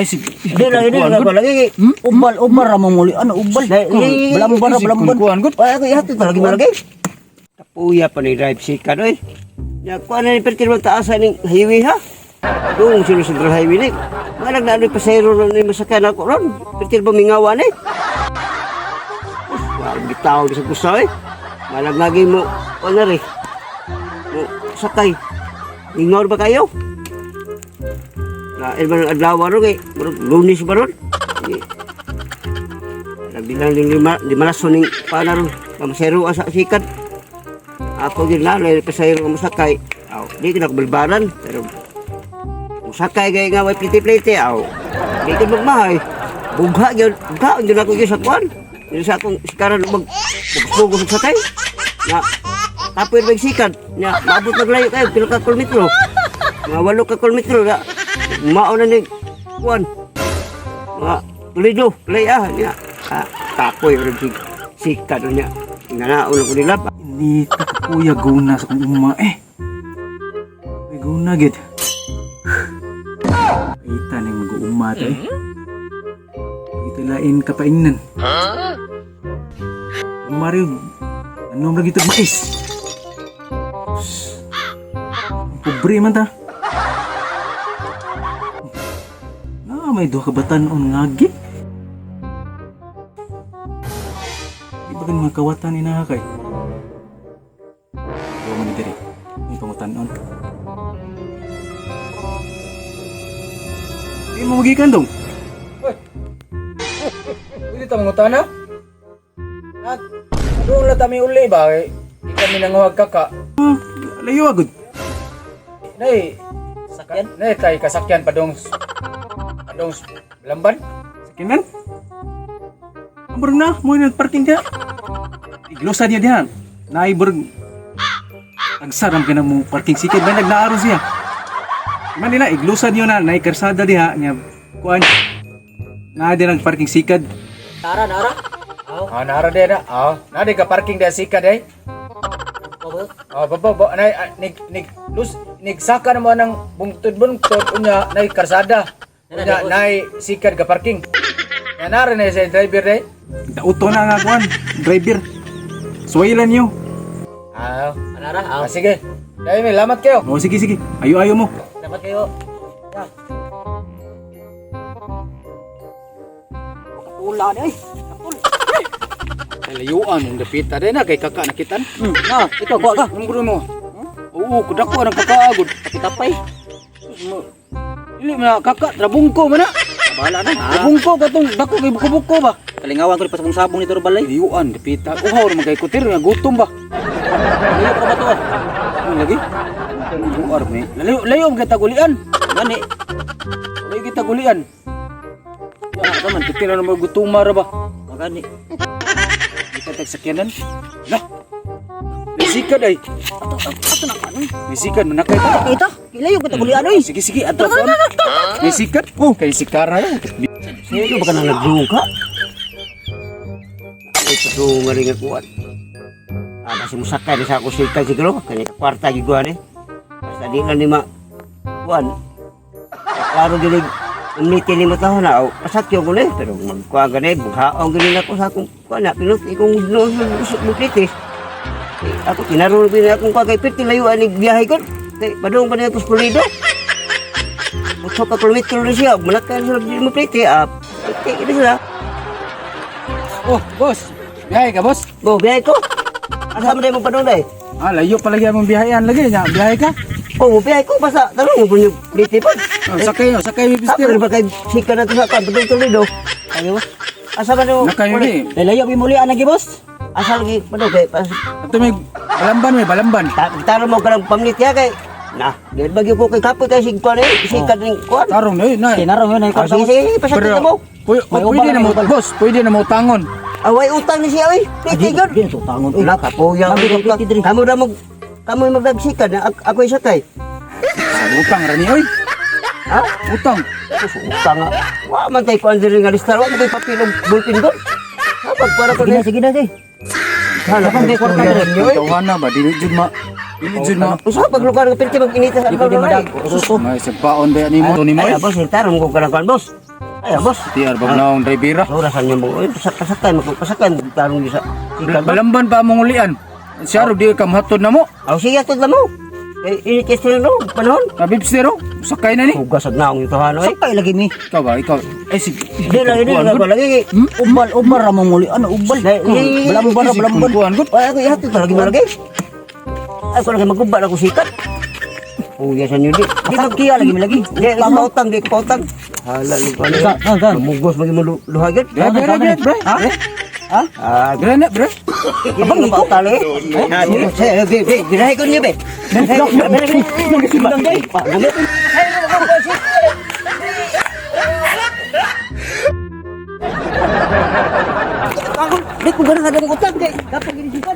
Ay, sige. Di lagi lagi. Ubal ramong muli. Ano ubal? Belambar. Kuan gud. Ay, ako ihati lagi malagi. Tapuya pa ni drive sikat oy. Ya kuan ni pertir mo taas ni highway ha. Doon sila sa highway ni. Malag na ano pasayro ni masakyan ako ron. Pertir ba mingawa ni? Wag bitaw sa kusa eh. Malag lagi mo ano rin. Mo sakay. Mingaw ba kayo? Na ilman adlaw ron kay lunis ba ron? Bilang lima lason ning pana ron. Kamasayro sa sikat. Ako din na, lahat pasayro ang masakay. Aw, di ko nakabalibaran. Pero, masakay kaya nga may plite-plite. Aw, di ko magmahay. Bugha yun ako yun sa kwan. Yun sa akong sikaran mag-sugos sa sakay. Na, tapoy na sikat. Na, maabot naglayo kayo, pila ka kilometro. Mga 8 ka kilometro. Na, mauna ni kwan. Mga tulido, playa. Na, tapoy rin sikat niya. Nganaon ko nila. Ini tak kuya guna sa kong uma eh. May guna gid. Ita ning mag-uma ta eh. Ito lain kapainan. Mario, ano ra gitog mais? Pobre man ta. May duha ka batan-on ngagi. Di ba mga kawatan ni nakakay? Huwag mo diri. May pangutan-on. Di mo magikan dong. Pwede ta mangutan ha? Doon lang kami uli ba? Di kami nanguhag kaka. Layo agad. Nay, sakyan? Nay, tayo kasakyan padong lamban? Sakinan? Ambar na, mo yung parking ka. Iglosa niya diyan. Naibor. Agsaram ka na mo parking sikid. May nagnaaro siya. Man nila, iglosa niyo na. Naikarsada diha. Nga, kuhan. Naadi ng parking sikad. Nara. Nara din na. Nadi ka parking din sikad eh. Baba. Nig saka naman ng bungtod unya nay karsada. Unya nay sikad ka parking. Yan nara na sa driver eh. Auto na nga kuhan. Driver. Suwailan niyo. Nara. Sige. Dahil may lamat kayo. O sige. Ayo mo. Dapat kayo. Kapula ni. Layuan yung dapita din na kay kaka nakitan. Ito kuha ka. Ang gulo mo. Oo, kudako ang kakaagod. Tapay. Dili man kaka trabungko man na. Bahala na. Trabungko katong dako kay buko-buko ba. Kalingawan ko pa sa sabong nito balay. Layuan dapita. Uhaw ra magay kutir nga gutom ba. Layo ka ba to? Ano lagi? Luar ni. Layo kita gulian. Gani. Layo kita gulian. Ya, taman kutir na magutuma ra ba. Magani. Kita tagsakyanan. Lah. Bisikan ay. Ato na kanon. Bisikan manakay ta. Kita. Layo kita gulian oy. Sige, ato kon. Bisikan. Oh, kay sikara. Sino ba ka nang nagduka? Ay, patunga rin ako. Kasi musakay rin sa ako sikat siguro. Kanya kwarta giguan eh. Basta di lang ni kuan. Klaro gilig. Umniti ni mo taho na. Pasakyo ko na eh. Pero magkuha ganay. Bughaong galing ako sa akong kuan na. Pinot ikong muklitis. Ako tinarong na akong kagaypit. Tilayuan ni biyahe ko. Padung pa niya ito pulido. Buto ka kilometro na siya. Malakay sa muklitis. Ito sila. Oh, boss. Biyahe ka, boss? Biyahe ko. Asa mo tayo magpadong dahi? Layo palagi ang biyahean lagi. Biyahe ka? Biyahe ko. Basta tanong mo po yung pliti pa. Sakay may Tapos bistir. ba kayo sika na ito sa kan? Patong tulido. Ano ba? Asa ba nyo? Nakayo ni. Layo bimulian lagi boss. Asa lagi pa doon kay? Ito may balamban. Taro mo ka ng pamiliti ha kay? Nah, dahil bagyo ko kay kapoy kay sigkuan eh. Sika rin kuan. Tarong na yun. Tinarong yun ay Sige, pasakin na mo. Pwede na mo, boss. Pwede na mo tangon. Away utang ni siya eh. Pliti god. Di to tangon. Wala ka po yung kamu na mag... Kamu magdagsikan na ako yung sakay. Utang rani, oy. Ha? Utang. Utang nga. Wa man tayo kuan diri nga listar. Wa man tayo papilong bulpin doon. Ha, pagpara ko na. Sige na. Hala, kung di kwarta na rin nyo eh. Tawana ba? Dili jud ma. Usa pag lugar ng pinti mag-inita sa Di pwede lugar. madag. Ususo. May sagpaon ba ni mo? Ay, boss, hintar mo ko ka ng kuan, boss. Ay, boss. Tiyar bag naong drivera. Orasan niyo mo, pasakay mo, tarong di sa sikat. Balamban pa mong ulian. Siya ro di ka mahatod na mo. Aw siya tud mo. Ini kesel no, panahon. Kabibs nero. Sakay na ni. Hugasad na akong ito hanoy. Sakay lagi mi. Ikaw ba? Ikaw. Ay sige. Di lagi. Ubal ra mo muli. Ano ubal? Belamban. Kuan gud. Ay, ako ihatid lagi malagi. Ay, ko lagi magubad ako sikat. Oh, yasan yun di. Di magkiya lagi mi lagi. Di, pautang, di pautang. Hala, lupa na. Saan? Mugos mo yung luhagit. Bre. Ha? Ah, Bre na bre. abang ikaw tali. Birahe ko niya, be. Di ko ganang ada utang, di. Dapat gini juga.